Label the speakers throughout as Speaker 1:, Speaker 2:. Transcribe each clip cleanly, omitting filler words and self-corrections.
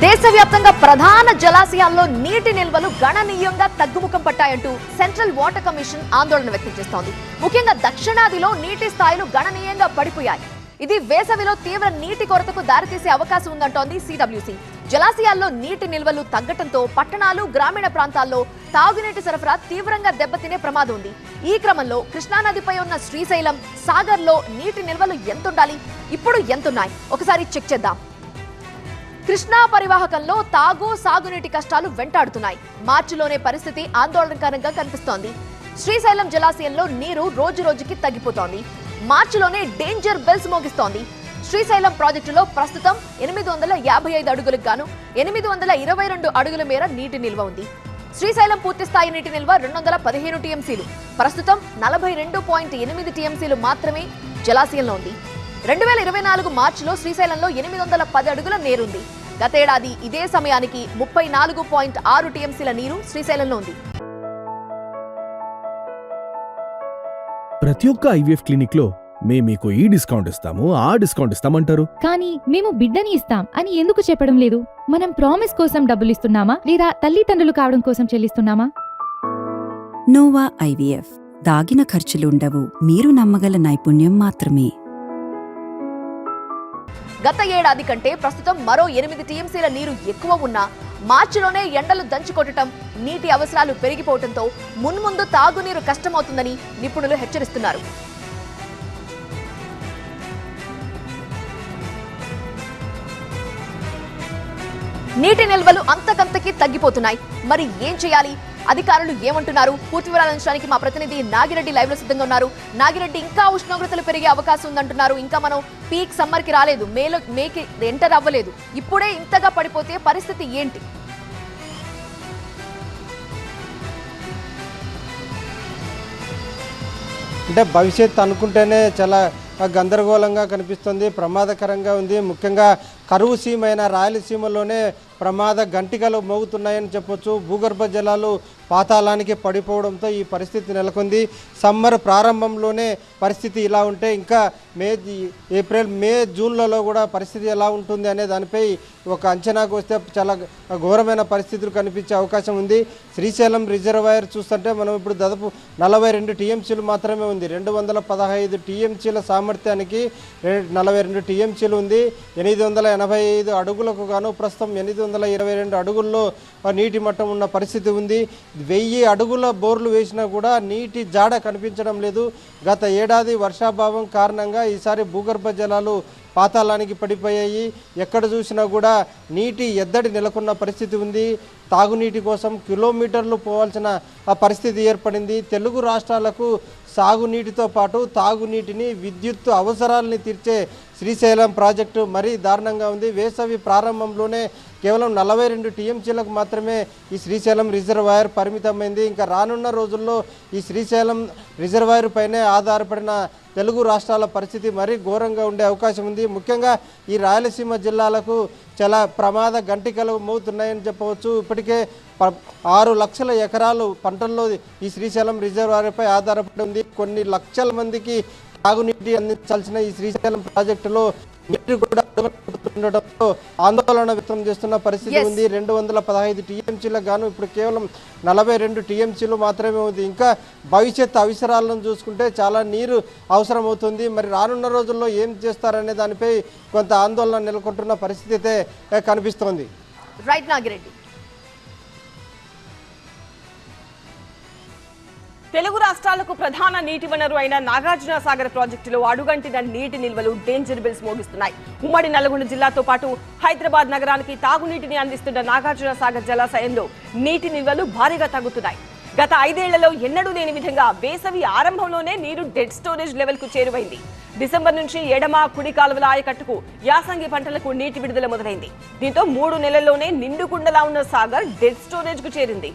Speaker 1: దేశవ్యాప్తంగా ప్రధాన జలాశయాల్లో నీటి నిల్వలు గణనీయంగా తగ్గుముఖం పట్టాయంటూ సెంట్రల్ వాటర్ కమిషన్ ఆందోళన వ్యక్తం చేస్తోంది. ముఖ్యంగా దక్షిణాదిలో నీటి స్థాయిలు గణనీయంగా పడిపోయాయి. ఇది వేసవిలో తీవ్ర నీటి కొరతకు దారితీసే అవకాశం ఉందంటోంది సిడబ్ల్యూసీ. జలాశయాల్లో నీటి నిల్వలు తగ్గటంతో పట్టణాలు, గ్రామీణ ప్రాంతాల్లో తాగునీటి సరఫరా తీవ్రంగా దెబ్బతినే ప్రమాదం ఉంది. ఈ క్రమంలో కృష్ణానదిపై ఉన్న శ్రీశైలం, సాగర్లో నీటి నిల్వలు ఎంతుండాలి, ఇప్పుడు ఎంతున్నాయి ఒకసారి చెక్ చేద్దాం. కృష్ణా పరివాహకంలో తాగు, సాగునీటి కష్టాలు వెంటాడుతున్నాయి. మార్చిలోనే పరిస్థితి ఆందోళనకరంగా కనిపిస్తోంది. శ్రీశైలం జలాశయంలో నీరు రోజు రోజుకి తగ్గిపోతోంది. మార్చిలోనే డేంజర్ బెల్స్ మోగిస్తోంది. శ్రీశైలం ప్రాజెక్టులో ప్రస్తుతం 855 అడుగులకు గాను 822 అడుగుల మేర నీటి నిల్వ ఉంది. శ్రీశైలం పూర్తి స్థాయి నీటి నిల్వ 215 టీఎంసీలు. ప్రస్తుతం 42.8 టీఎంసీలు మాత్రమే జలాశయంలో ఉంది. 2024 మార్చిలో శ్రీశైలంలో 810 అడుగుల నీరుంది. గతేడాది ఇదే సమయానికి 34.6 టీఎంసీల నీరు శ్రీశైలంలో ఉంది.
Speaker 2: ప్రతి ఒక్క ఐవీఎఫ్ క్లినిక్ లో మేము మీకు ఈ డిస్కౌంట్ ఇస్తాము, ఆ డిస్కౌంట్ ఇస్తామంటారు.
Speaker 3: కానీ మేము బిడ్డని ఇస్తాం అని ఎందుకు చెప్పడం లేదు? మనం ప్రామిస్ కోసం డబ్బులు ఇస్తున్నామా లేదా తల్లిదండ్రులు కావడం కోసం చెల్లిస్తున్నామా?
Speaker 4: నోవా ఐవీఎఫ్ దాగిన ఖర్చులుండవు, మీరు నమ్మగల నైపుణ్యం మాత్రమే.
Speaker 1: గత ఏడాది కంటే ప్రస్తుతం మరో 8 టీఎంసీల నీరు ఎక్కువ ఉన్నా మార్చిలోనే ఎండలు దంచుకొట్టడం, నీటి అవసరాలు పెరిగిపోవడంతో మున్ముందు తాగునీరు కష్టమవుతుందని నిపుణులు హెచ్చరిస్తున్నారు. నీటి నిల్వలు అంతకంతకీ తగ్గిపోతున్నాయి. మరి ఏం చేయాలి? అధికారులు ఏమంటున్నారు? పూర్తి వివరాలు అందించడానికి మా ప్రతినిధి నాగిరెడ్డి లైవ్ లో సిద్ధంగా ఉన్నారు. నాగిరెడ్డి, ఇంకా ఉష్ణోగ్రతలు పెరిగే అవకాశం ఉందంటున్నారు. ఇంకా మనం పీక్ సమ్మర్ కి రాలేదు, మేకి ఎంటర్ అవ్వలేదు. ఇప్పుడే ఇంతగా పడిపోతే పరిస్థితి ఏంటి?
Speaker 5: అంటే భవిష్యత్ అనుకుంటేనే చాలా గందరగోళంగా కనిపిస్తుంది, ప్రమాదకరంగా ఉంది. ముఖ్యంగా కరువు సీమైన రాయలసీమలోనే ప్రమాద గంటికలు మోగుతున్నాయని చెప్పొచ్చు. భూగర్భ జలాలు పాతాళానికి పడిపోవడంతో ఈ పరిస్థితి నెలకొంది. సమ్మర్ ప్రారంభంలోనే పరిస్థితి ఇలా ఉంటే ఇంకా ఏప్రిల్, మే, జూన్లలో కూడా పరిస్థితి ఎలా ఉంటుంది అనే దానిపై ఒక అంచనాకు వస్తే చాలా ఘోరమైన పరిస్థితులు కనిపించే అవకాశం ఉంది. శ్రీశైలం రిజర్వాయర్ చూస్తుంటే మనం ఇప్పుడు దాదాపు 42 టీఎంసీలు మాత్రమే ఉంది. 215 టీఎంసీల సామర్థ్యానికి 42 టీఎంసీలు ఉంది. 885 అడుగులకు గాను ప్రస్తుతం 822 అడుగుల్లో నీటి మట్టం ఉన్న పరిస్థితి ఉంది. 1000 అడుగుల బోర్లు వేసినా కూడా నీటి జాడ కనిపించడం లేదు. గత ఏడాది వర్షాభావం కారణంగా ఈసారి భూగర్భ జలాలు పాతాళానికి పడిపోయాయి. ఎక్కడ చూసినా కూడా నీటి ఎద్దడి నెలకొన్న పరిస్థితి ఉంది. తాగునీటి కోసం కిలోమీటర్లు పోవాల్సిన పరిస్థితి ఏర్పడింది. తెలుగు రాష్ట్రాలకు సాగునీటితో పాటు తాగునీటిని, విద్యుత్ అవసరాలని తీర్చే శ్రీశైలం ప్రాజెక్టు మరీ దారుణంగా ఉంది. వేసవి ప్రారంభంలోనే కేవలం 42 టీఎంసీలకు మాత్రమే ఈ శ్రీశైలం రిజర్వాయర్ పరిమితమైంది. ఇంకా రానున్న రోజుల్లో ఈ శ్రీశైలం రిజర్వాయర్ పైనే ఆధారపడిన తెలుగు రాష్ట్రాల పరిస్థితి మరీ ఘోరంగా ఉండే అవకాశం ఉంది. ముఖ్యంగా ఈ రాయలసీమ జిల్లాలకు చాలా ప్రమాద గంటికలు మోగుతున్నాయని చెప్పవచ్చు. ఇప్పటికే 6 లక్షల ఎకరాలు పంటల్లో ఈ శ్రీశైలం రిజర్వాయర్పై ఆధారపడి ఉంది. కొన్ని లక్షల మందికి తాగునీటి అందించాల్సిన ఈ శ్రీశైలం ప్రాజెక్టులో నీటి కూడా ఉండడంతో ఆందోళన వ్యక్తం చేస్తున్న పరిస్థితి ఉంది. 215 టీఎంసీలకు గాను ఇప్పుడు కేవలం 42 టీఎంసీలు మాత్రమే ఉంది. ఇంకా భవిష్యత్ అవసరాలను చూసుకుంటే చాలా నీరు అవసరమవుతుంది. మరి రానున్న రోజుల్లో ఏం చేస్తారనే దానిపై కొంత ఆందోళన నెలకొంటున్న పరిస్థితి అయితే కనిపిస్తోంది.
Speaker 1: రైట్ నాగిరెడ్డి.
Speaker 6: తెలుగు రాష్ట్రాలకు ప్రధాన నీటి వనరు అయిన నాగార్జున సాగర్ ప్రాజెక్టులో అడుగంటిన నీటి నిల్వలు డేంజర్ బెల్స్ మోగిస్తున్నాయి. ఉమ్మడి నల్గొండ జిల్లాతో పాటు హైదరాబాద్ నగరానికి తాగునీటిని అందిస్తున్న నాగార్జున సాగర్ జలాశయంలో నీటి నిల్వలు భారీగా తగ్గుతున్నాయి. గత 5 ఏళ్లలో ఎన్నడూ లేని విధంగా వేసవి ఆరంభంలోనే నీరు డెడ్ స్టోరేజ్ లెవెల్ కు చేరువైంది. డిసెంబర్ నుంచి ఎడమ, కుడి కాలువల ఆయకట్టుకు యాసంగి పంటలకు నీటి విడుదల మొదలైంది. దీంతో 3 నెలల్లోనే నిండుకుండలా ఉన్న సాగర్ డెడ్ స్టోరేజ్ కు చేరింది.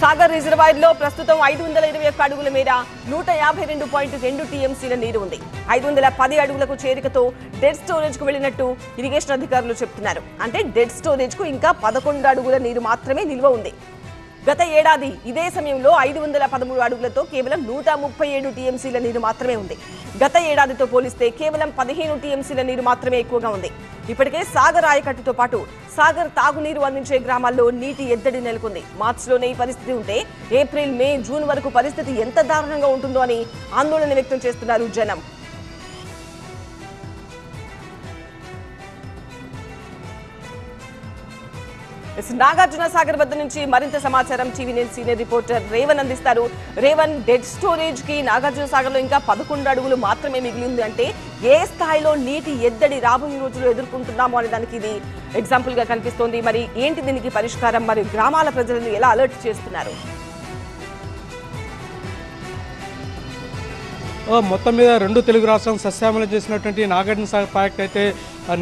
Speaker 6: సాగర్ రిజర్వాయర్ లో ప్రస్తుతం 521 అడుగుల మేర 152.2 టీఎంసీల నీరు ఉంది. 510 అడుగులకు చేరికతో డెడ్ స్టోరేజ్ కు వెళ్లినట్టు ఇరిగేషన్ అధికారులు చెబుతున్నారు. అంటే డెడ్ స్టోరేజ్ కు ఇంకా 11 అడుగుల నీరు మాత్రమే నిల్వ ఉంది. గత ఏడాది ఇదే సమయంలో 513 అడుగులతో కేవలం 137 టీఎంసీల నీరు మాత్రమే ఉంది. గత ఏడాదితో పోలిస్తే కేవలం 15 టీఎంసీల నీరు మాత్రమే ఎక్కువగా ఉంది. ఇప్పటికే సాగర్ ఆయకట్టుతో పాటు సాగర్ తాగునీరు అందించే గ్రామాల్లో నీటి ఎద్దడి నెలకొంది. మార్చిలోనే ఈ పరిస్థితి ఉంటే ఏప్రిల్, మే, జూన్ వరకు పరిస్థితి ఎంత దారుణంగా ఉంటుందో అని ఆందోళన వ్యక్తం చేస్తున్నారు జనం. నాగార్జున సాగర్ వద్ద నుంచి మరింత సమాచారం TV nine senior reporter Revan అందిస్తారు. రేవన్, డెడ్ స్టోరేజ్ కి నాగార్జున సాగర్ లో ఇంకా 11 అడుగులు మాత్రమే మిగిలింది. అంటే ఏ స్థాయిలో నీటి ఎద్దడి రాబోయే రోజుల్లో ఎదుర్కొంటున్నామో అనే దానికి ఇది ఎగ్జాంపుల్ గా కనిపిస్తోంది. మరి ఏంటి దీనికి పరిష్కారం? మరి గ్రామాల ప్రజలను ఎలా అలర్ట్ చేస్తున్నారు?
Speaker 7: మొత్తం మీద 2 తెలుగు రాష్ట్రాలను సస్యామలం చేసినటువంటి నాగార్జున సాగర్ ప్రాజెక్ట్ అయితే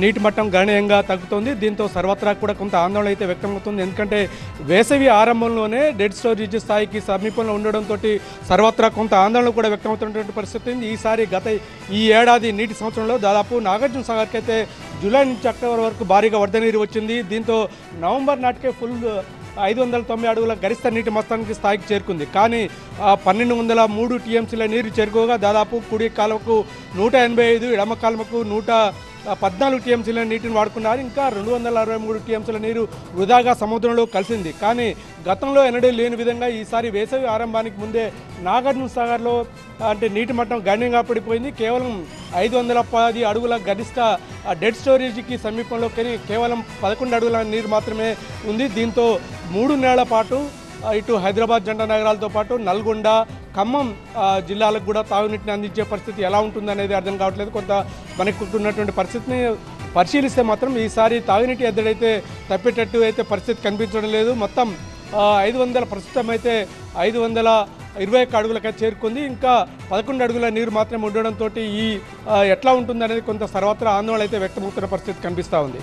Speaker 7: నీటి మట్టం గణనీయంగా తగ్గుతోంది. దీంతో సర్వత్రా కూడా కొంత ఆందోళన అయితే వ్యక్తమవుతుంది. ఎందుకంటే వేసవి ఆరంభంలోనే డెడ్ స్టోరేజ్ స్థాయికి సమీపంలో ఉండడంతో సర్వత్రా కొంత ఆందోళన కూడా వ్యక్తమవుతున్నటువంటి పరిస్థితి ఉంది. ఈసారి ఈ ఏడాది నీటి సంవత్సరంలో దాదాపు నాగార్జున సాగర్కి అయితే జూలై నుంచి అక్టోబర్ వరకు భారీగా వరద నీరు వచ్చింది. దీంతో నవంబర్ నాటికే ఫుల్ 590 అడుగుల గరిష్ట నీటి మొత్తానికి స్థాయికి చేరుకుంది. కానీ 1203 టీఎంసీల నీరు చేరుకోగా దాదాపు కుడి కాలువకు 185, ఎడమ కాలువకు 114 టీఎంసీల నీటిని వాడుకున్నారు. ఇంకా 263 టీఎంసీల నీరు వృధాగా సముద్రంలో కలిసింది. కానీ గతంలో ఎన్నడూ లేని విధంగా ఈసారి వేసవి ఆరంభానికి ముందే నాగార్జున సాగర్లో అంటే నీటి మట్టం గణనీయంగా పడిపోయింది. కేవలం 510 అడుగుల గరిష్ట డెడ్ స్టోరేజ్కి సమీపంలో కేవలం 11 అడుగుల నీరు మాత్రమే ఉంది. దీంతో 3 నెలల పాటు ఇటు హైదరాబాద్ జంట నగరాలతో పాటు నల్గొండ, ఖమ్మం జిల్లాలకు కూడా తాగునీటిని అందించే పరిస్థితి ఎలా ఉంటుందనేది అర్థం కావట్లేదు. కొంత మనకు ఉన్నటువంటి పరిస్థితిని పరిశీలిస్తే మాత్రం ఈసారి తాగునీటి ఎద్దడైతే తప్పేటట్టు అయితే పరిస్థితి కనిపించడం లేదు. మొత్తం 500 ప్రస్తుతం అయితే 521 అడుగులకి చేరుకుంది. ఇంకా 11 అడుగుల నీరు మాత్రమే ఉండడంతో ఎట్లా ఉంటుందనేది కొంత సర్వత్రా ఆందోళన అయితే వ్యక్తమవుతున్న పరిస్థితి కనిపిస్తూ ఉంది.